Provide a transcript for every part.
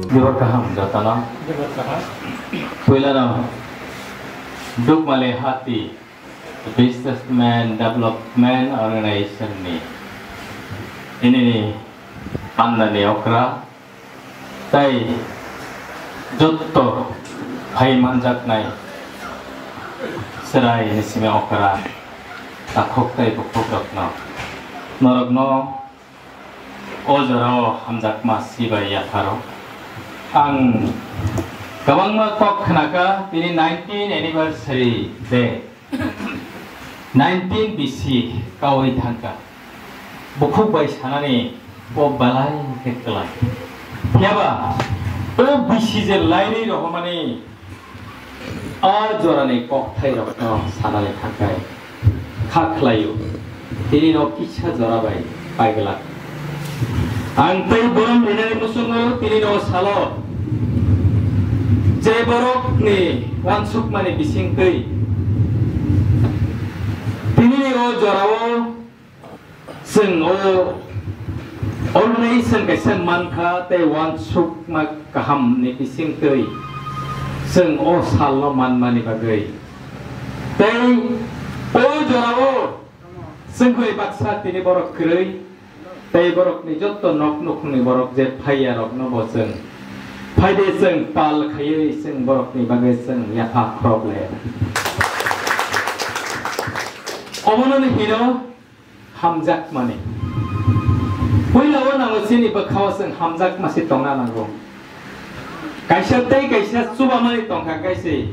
Jodoh kaham jatana. Puilana duk male hati businessman development organization ni. Ini ni anda ni okra. Tai jotto bhai manjak nai. Serai ni sime okra. Takhok tai bukuk rakna. Noragno ojaro hamjak masi baya tharo. Ang kabang kok khanaka tini 19th anniversary day 19 BC kawai thangka bukuk bai sanani o balai keklai yaba o BC je laini rohmani a jorane kok thai rokno sanani thangkai khaklayu tini no kicha jorabai paigla ang tai borom hinani musungo tini no salo je borok ni wansuk mani bising tei tini ni o jorao seng o organization kaisen manka te wansuk ma kaham ni bising tei seng o salo man mani bagai tei o jorao seng koi baksa tini borok krei tei borok ni jotto nok nuk ni borok je phaya rok no boseng phayde seng pal khaye seng borok ni bagai seng yaha problem omonon hino hamjak mane puila ona sini bakhaw seng hamjak masi tongna nango kaisa tei kaisa suba mani tongka kaise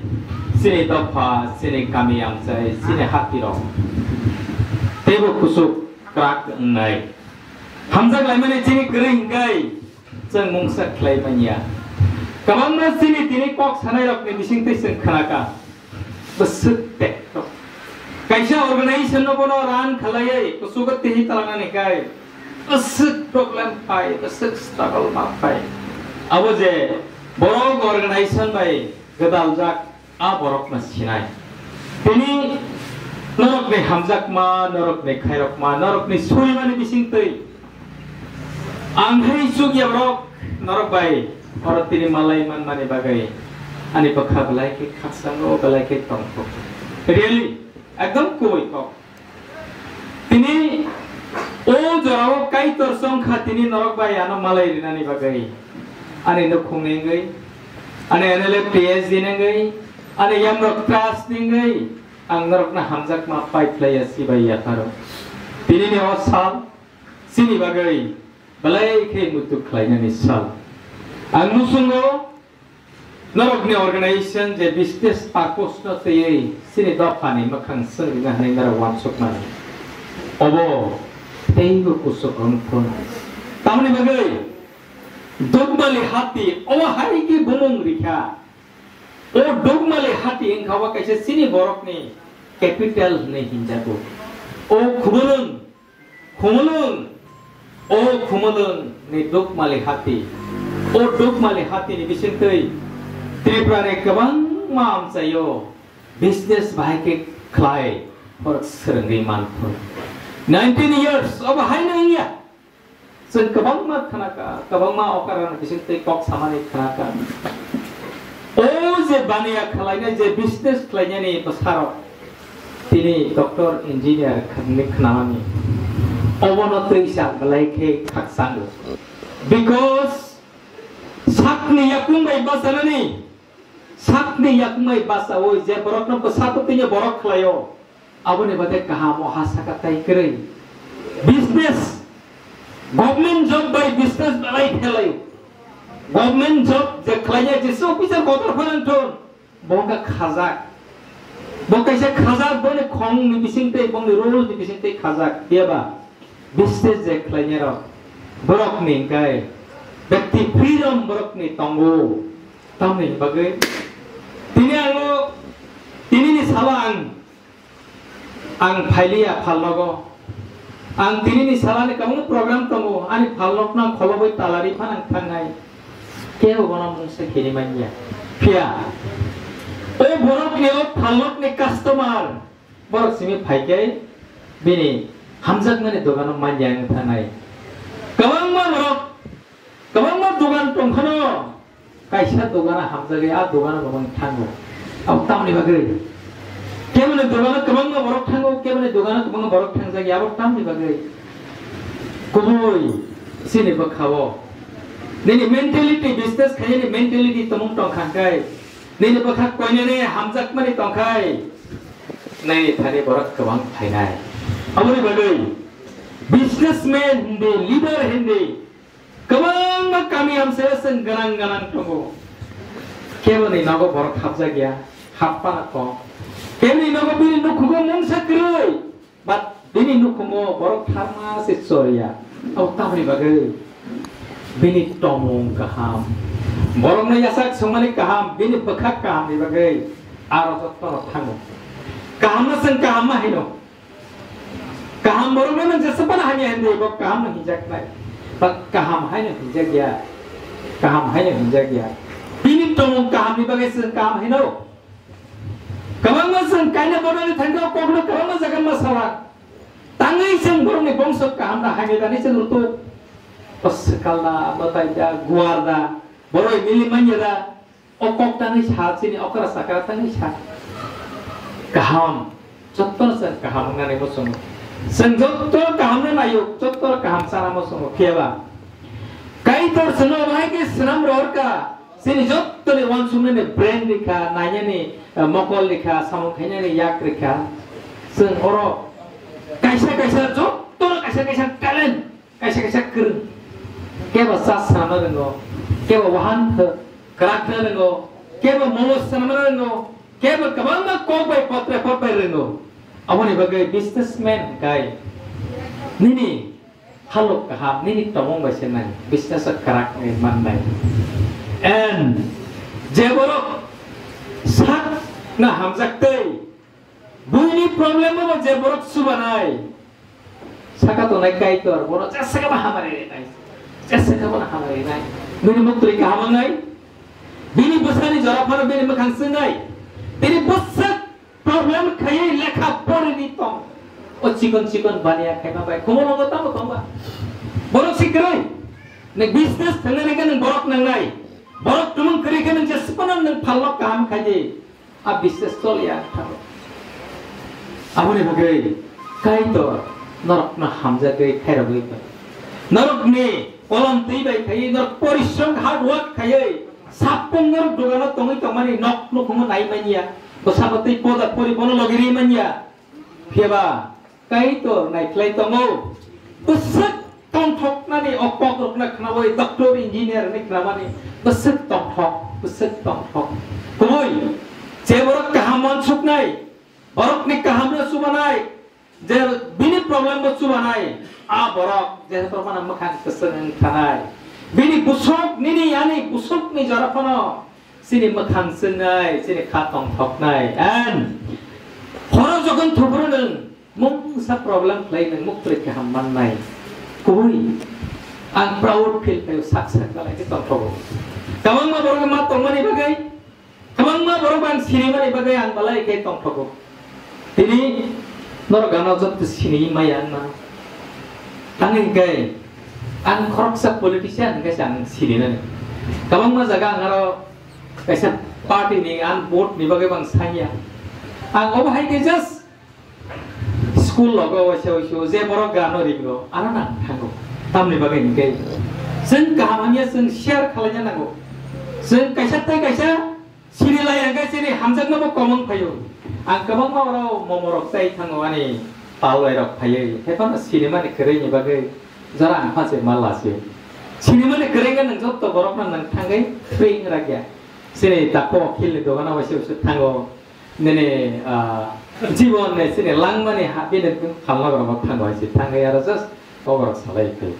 sini topa sini kami amsai sini hatiro tebo kusuk krak nai hamjak lai mane sini kering kai seng mungsak lai mania kabang na sini tini kok sanai rok ni bising tei seng khanaka besuk tek tok kaisa organization no bono ran khalai kusugat tihi talanga ni kai besuk problem pai besuk struggle ma pai abo je borok organization bai gadal jak a borok na sinai tini norok ni hamjak ma norok ni khairok ma norok ni suri mani bising tei anghai suk ya borok norok bai orang tini malai man mani bagai ani bakha belai ke khasano belai ke tongko really ekdom koi kok tini o jorao kai tor song kha tini norok bai ano malai rinani bagai ani no khungengai ani anele PhD nengai ani yamrok class nengai ang norok na hamjak ma pai play si bai ya tharo tini ni osal sini bagai belai ke mutu khlaina ni sal ang musungo norok ni organization je business pakos no tei sini dopani makhang seng na hani nara wansuk mani obo teigo kusuk onpon tamni bagai dogmali hati o hari ki bumung rikha o dogmali hati engkhawa kaise sini borok ni capital ne hinjago o khumulun o khumulun ni dogmali hati o dogmali hati ni bising tei Tripura ne kabang mam sayo business bahai ke khlai or serengai manpur 19 years of hai nangya sen kabang ma khanaka kabang ma okaran bising tei kok samani khanaka o je bania khlai na je business khlai ni pasaro tini doctor engineer khamni khnamani obonotri sa balai ke khaksang because sakni yakumai basanani sakni yakumai basa oi je borok no pasaputinya borok khlayo abone bade kaha mo hasaka tai krei business government job by business balai khelai government job je khlaya je officer kotor phananton boka khazak boka se khazak bone khong ni bising tei bong ni role ni bising tei khazak biaba business je khlanya ro borok ni kai ব্যক্তি freedom borok ni tongo tamni bagai tini ni salang ang phailia phallogo ang tini ni salani kamu program tongo ani phallok na kholobai talari phanang thangai keu bono mungse khini manya pia o borok ni o phallok ni customer borok simi phaikai bini hamjak mane dogano manya thangai kabang ma borok kabang ma dogan tongkhano kaisa dogana hamjage a dogana gomang thango ab tamni bagre kemane dogana kemang ma borok thango kemane dogana kemang borok thangjage ab tamni bagre kuboi sini bakhawo nini mentality business khayani mentality tomung tong khangkai nini bakhak koine ne hamjak mani tongkai nei thani borok kemang phainai aboni bagre businessman hindi leader hindi kemang ma kami hamse sen ganang tongo kemani nago borok habjagya happa ko kemani nago bini nukugo mungsa kroi but bini nukumo borok tharma se soria au tamni bagre bini tomong kaham borok na yasak sumani kaham bini bakhak kaham ni bagre aro jotto thango kaham na sen kaham ma hino kaham borok na jasapan hanya hindi bok kaham na hijak nai but kaham hanya hijak ya kaham hanya hijak ya bini tomong kaham ni bagre sen kaham hino kamang ma sen kaina borok ni thangko kokno kamang ma jagan ma sawa tangai sen borok ni bongsok kaham na hanya dani sen rutu pasakalda batayda guarda boroi mili manyada okok tangai sha sini okra sakara tangai sha kaham jottor sen kaham ngane mo songo sen jottor kaham na nayo jottor kaham sara mo songo kheba kai tor seno bhai ke snam rorka sini jottor wan sumne ne brain likha nanya ni mokol likha samong khanya ni yak likha sen oro kaisa jottor kaisa kalen kaisa krung keba sas sama rengo keba wahan kerak rengo keba momos sama rengo keba kabanga kopai patre kopai rengo awani bagai businessman kai nini halok kaham nini tomong basenai business kerak ni mandai and jeborok sak na hamjak tei buini problem mo jeborok subanai sakato nai kai tor borok jasaka ba hamare nai ऐसे कब ना हमारे नहीं मेरी मुक्तरी कहाँ मंगाई बिनी बसानी जरा पर बिनी मखान संगाई तेरी बसक प्रॉब्लम खाये लेखा पढ़े नहीं तो ओ चिकन बानिया खाए ना भाई कुमों लोगों ताम तांबा बोरक सिकराई ने बिजनेस थंगे ने क्या न बोरक नंगाई बोरक तुमंग करे क्या न जैसे पनन न फलक काम खाये अब बिजनेस तो लिया थारो अब उन्हें बगैर कई तो नरक न हमजा गई खैर हुई तो नरक ने Olam tiba kaye nor परिश्रम hard work kaye sapung nor dogana tongi tomani nok no kumo nai mania bosabati poda pori bono logiri mania phiaba kai to nai klai tongo besak tong thok nani opok rok na knawai doctor engineer ni kramani besak tong thok kumoi je borok kaham mansuk nai borok ni kaham na subanai je bini problem bo subanai a borok je permana makan keseng kanai bini busuk nini yani busuk ni jarapano sini makan sengai sini katong thok nai and horo jogon thubrun mung sa problem play nang muktre kaham man nai kui ang proud feel kayo saksak kalai ti tong thok kamang ma borok ma tongmani bagai kamang ma borok ban sini mani bagai ang balai kay tong thok tini nor gana jot sini mayan na tangin kay ang korok sa politician kasi ang sini na ni kamang ma jaga ngaro kasi party ni ang vote ni bagai bang saya ang obhay kay just school logo wasyo je borok gano ringo arana hango tamni bagai ni kay sen kahamanya sen share khalanya nago sen kaisa sini layan kay sini hamjak na mo komong payo ang kamang ma oro momorok sai thango ani Paulai rok payai, hepan sinema ni keren ni bagai zara apa sih malas sih. Sinema ni keren kan nggak tuh borok nang tanggai free ngeragya. Sini tako kil itu kan awasnya usut tanggo nene jiwon nih sini lang mana happy nih kalau borok tanggo sih tanggai ada jas borok salah itu.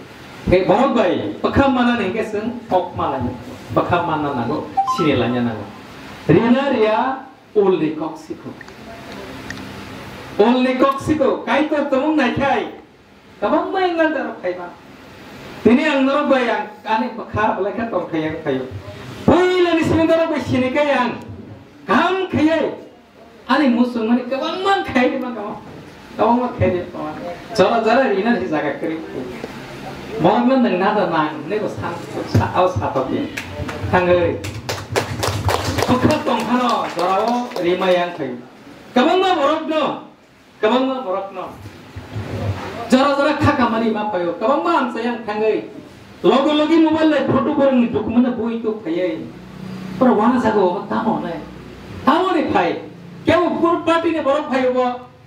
Kayak borok bayi, pakam mana nih keseng pok mana nih, pakam mana nago sini lanya nago. Rina ria uli koksiko. Only koksiko, kai to tumung nai kai, kabang mai ngan darap kai ma. Tini ang noro bayang, ane bakar balai kan tong kayang kayo. Pui lani sini darap bay sini kayang, kam kayay. Ane musung mani kabang mang kai di ma kabang mang kai di ma. Jara rina di jaga kerip. Mohon nang nada nang, nego sang aus hatopi. Tanggai. Bukan tongkano jorao rima yang kayu. Kabang ma borok no. Jara kakamani ma payo. Kabang ma am sayang kangai. Logi mobile le photo borong dokumen boi to kayai. Pero wana jago tamo ni phai. Kya wo pur party ne borok phai wo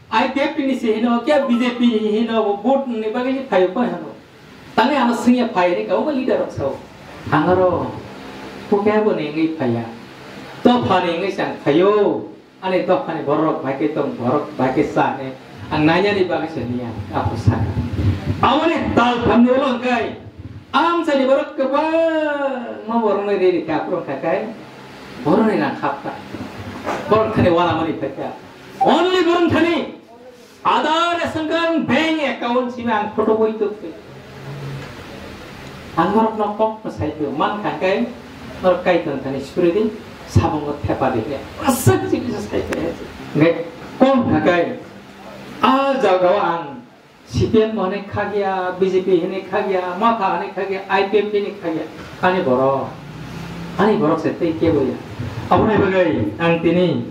IPF ni se hino kya BJP hino wo vote ne bagi ni phai ko hano. Tane ana singya phai ni kau leader so. Hangaro. Ko kya bo ne ngai phai ya. To phani ngai sang phayo. Ane to phani borok bhai ke tong borok bhai ke sa ne. Ang nanya ni bagi senia apa sa. Awani tal phamne lo ngai. Am sa ni borok ke ba ma borong ne re ka pro ka kai. Borong ne na khapta. Borong thane wala mani phaka. Only borong thane Aadhaar ration card bank account sima ang photo boi to. Ang borok na pok na sai to man ka kai nor kai tan thane security sabong ko thepa de. Asak chi ki sai kai. Ne kon ka kai. A jagawa ang CPM mane khagya BJP hene khagya matha hene khagya IPF hene khagya ani borok se te ke boya abone bagai ang tini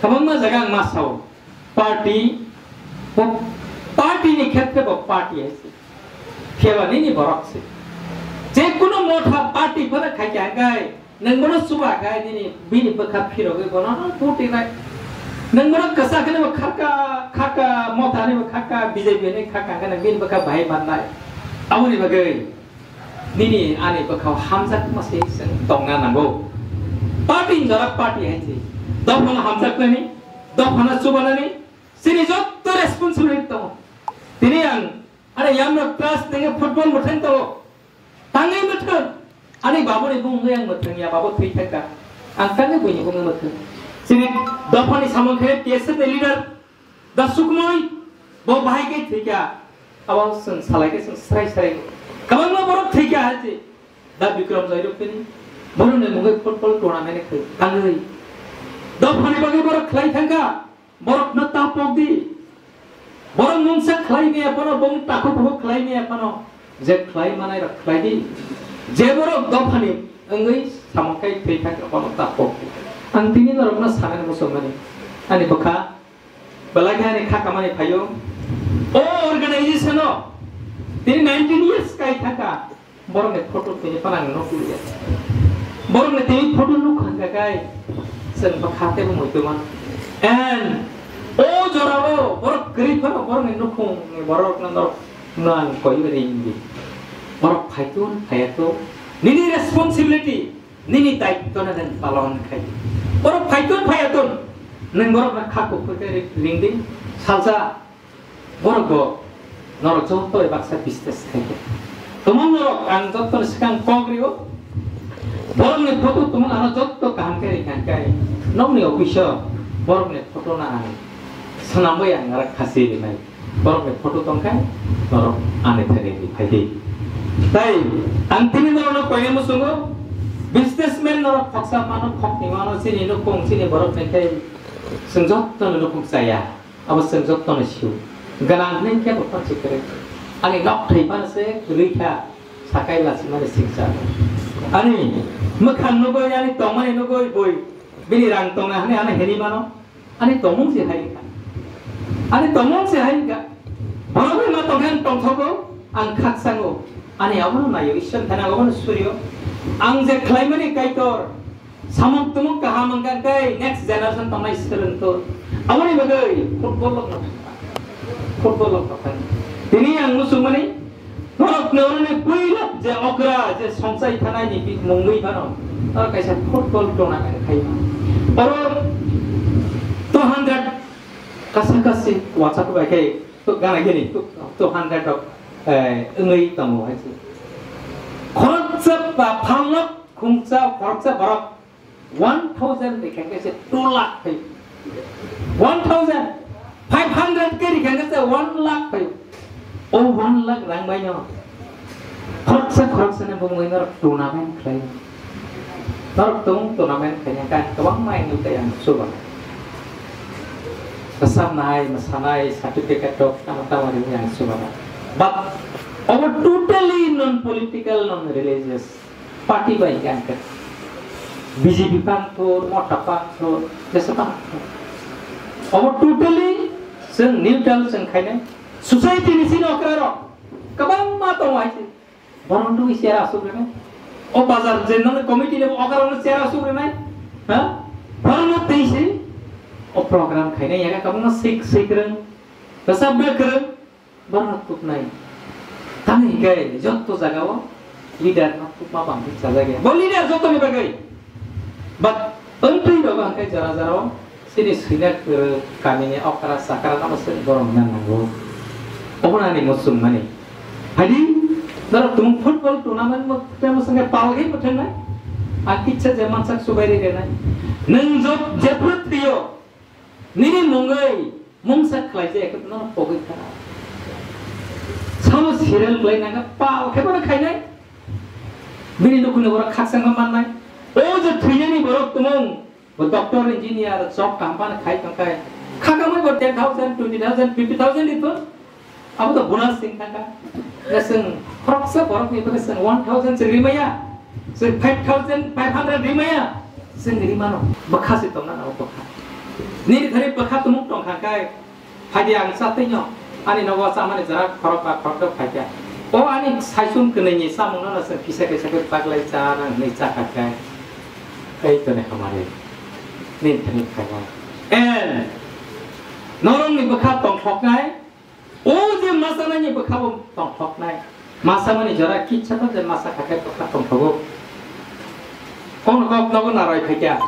kabangma jaga masau party ni khetre bo party aise kewa ni borok se je kuno motha party phara khagya gai nangbono suba gai ni bini bakha phiro gai bono puti gai nangbono kasa kene khaka motha ni khaka BJP ni khaka kana bin bakha bhai bandai abone bagai nini ani bakha hamzak masih tonga nango party jarak party aise dofana hamzak ni dofana subana ni sini jotto responsibility to tini ang ane yamna class tenge football muthen to tangai muthen ani babu ni bung yang muthen ya babu thui thaka ang tangai bui ni bung muthen sini dofani samokhe PSF leader da sukmoi bo bhai ke thika awang sun salai ke sun sarai kabang ma borok thika haje da Vikram Jairok ni bono ne mungai football tournament ke tangai dofani bagi borok khlai thanga borok na tapok di borok mungsa khlai ni apano bong takho khlai ni apano je khlai manai ra khlai di je borok dofani angai samokai thei thanga apano tapok ang tini norok na sanan musomani ani bakha balagha ni khakamani phayo o organization o tini 19 years kai thaka borok ne photo tini panang no kuliya borok ne tini photo no khanga kai sen bakha te mo tuman and o jorao borok grip borok ne no khong borok na no nan koi re indi borok phaito nini responsibility nini daitto na den palon khai borok phaitun nang borok na khako phate lingding salsa borok go norok jotto e baksa business khai tumang norok ang jotto sekang kongrio borok ne photo tumang ana jotto kaham kai nong ni officer borok ne photo na an sanambai ang ara khasi ni mai borok ne photo tongkai norok ane thare di phaidi tai ang tini norok ko yemo sungo businessman norok phaksa mano phokni mano sini no kong sini borok ne kai sengjot to no kong saya aba sengjot to no siu ganang ne ke bopar chikre ani nok thai pan se rikha sakai la simane siksa ani makhan no goi ani tomane no goi boi bini rang tong na ani heri mano ani tomong se hai ka ani tomong se hai ka borok ma tongkan tong thogo ang khaksango ani abono na yo ison thana abono suryo ang je khlaimani kaitor samong tumong kahamang kai next generation tomai student to amani bagai football lok kan tini ang musumani norok ne puila je okra je songsai thanai ni mungui bano ar kaisa football tournament khai oro 200 kasakasi whatsapp ba kai to gana gini 200 of 응의 tamo hai khorcha ba phamlok khungcha khorcha barok 1000 they can get 2 lakh pay 1500 ke can get 1 lakh pay oh 1 lakh rang bai no khorcha ne bung ngar tournament play tar tung tournament kanya kan kawang mai nu kayang suba kesamnai masanai certificate of tamatawari yang suba but our totally non political non religious party by kan BJP pangtur, Mota pangtur, desa pangtur. Our totally sing neutral sing kaine society ni sini okraro kabang mato wajib baron tu share asu rene o bazar jenna committee le okraro share asu rene ha baron teisi o program kaine yaga kabang sik reng besabbe kereng baron tup nai tani gai jotto jagao leader na tup ma bang jaga ge bo leader jotto ni bagai but entry do bang kai jara jara sini sinak kami ni okra sakara nama sen dorong nango. Opona ni musim mani. Hadi, dalam tum football tournament mo kamu sangat palgi betul na? Akitsa zaman sak subari kena. Nengjok jepret trio. Nini mungai, mungsak kelai je ekut nama pogi kena. Sama serial kelai naga pal. Kemana kai nai? Bini nukune borak khasang mana? Oh je trio ni borak tumong. Doctor, engineer, job company, khai kangkai. Khakamai ber 10,000, 20,000, 50,000 itu. Apa tu bonus sing kangkai? Lesson, proksa borak ni lesson 1,000 serimaya, 5,500 rimaya. Sing rimano, bekas itu mana aku bekas. Ni hari bekas tu muk tong kangkai. Hadi ang satenya. Ani nawa sama ni jarak korok kaya. Oh ani saisum kena ni sama mana lesson kisah paglai cara ni cakap. Itu ni kemarin. Nên thành phải là and norong ni bekap tong thok nai o je masa na ni bekap tong thok nai masa mani jara ki chata je masa khakai bekap tong thogo kon kop nago narai khakia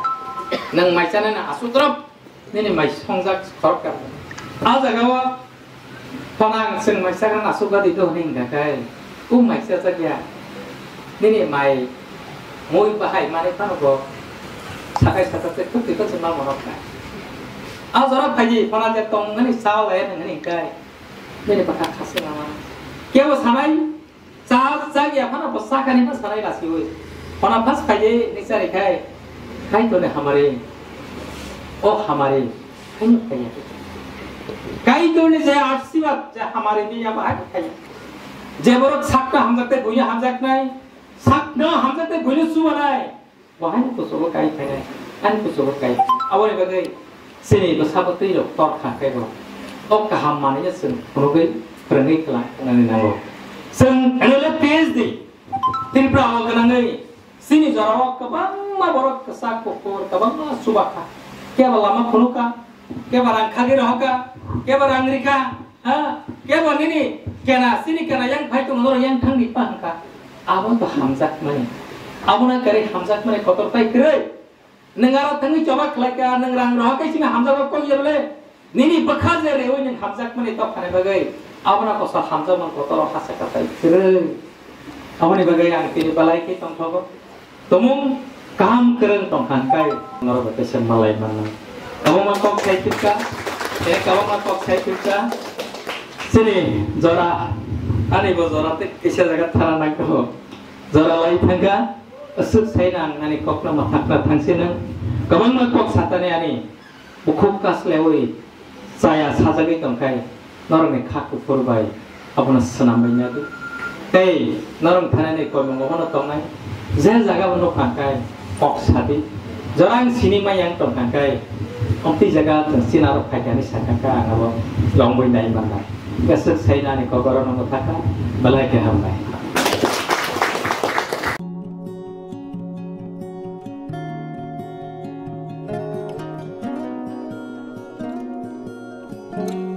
nang mai chana na asutrop ni mai songjak khorok ka a jagawa panang sing mai sa na asuga di do ning ga kai mai sa sa ya ni mai moi bahai mane panogo sakai sakai tu kita semua merokok. Azara pagi pada jatuh ni sawah ni kai, ni pakai khasnya nama. Kau samai sawah saja apa nak pasal ni pas samai lasi huई. Pada pas pagi ni saya kai tu ni hamari, oh hamari, kai tu ni saya arsibat hamari ni apa kai. Jeborok sakna hamzat punya hamzat nai, sakna hamzat punya semua nai. Wahai tu sobat kai kai, an tu sobat kai. Awal ni bagai sini bersama tu itu tor kai bo. Oh kaham mana je sen, penugai perangai kelang nanti nango. Sen adalah PhD. Tripura awal kenangai. Sini jarak kabang ma borok kesak pokor, kabang ma subaka. Kaya lama penuka, kaya barang kaki rohka, kaya barang rika, kaya barang ini, kena sini kena yang baik tu orang yang tang di pangka. Awal tu hamzat mana? Abuna kari hamzat mana kotor tay kere, nengarat tangi coba kelaka nengrang roh kai singa hamzat kau je boleh, nini bekas je rewe neng hamzat mana top kane bagai, abuna kosa hamzat mana kotor roh hasa kata kere, abuna bagai yang kini balai ke tong thogo, tomung kam keren tong hangkai, noro betesan malai mana, kamu makok saya kita, kamu makok saya kita, sini zora, ani bo zora te kisah jaga thara nak ho, zora lai thangga. Asuk saya nang kok nama takna tangsinang, kabang kok satane ani, ukuk kas lewoi, saya sajagi tongkai, norong ni kaku purbai, apuna senam banyak tu, norong thana ni kau mengohon tongai, saya jaga untuk tangkai, kok sati, jarang sinima yang tongkai, omti jaga sinar kaya ni sakaka, nabo longboi nai bandar, asuk saya nang kok orang nama takka, balai ke hambai. Thank you.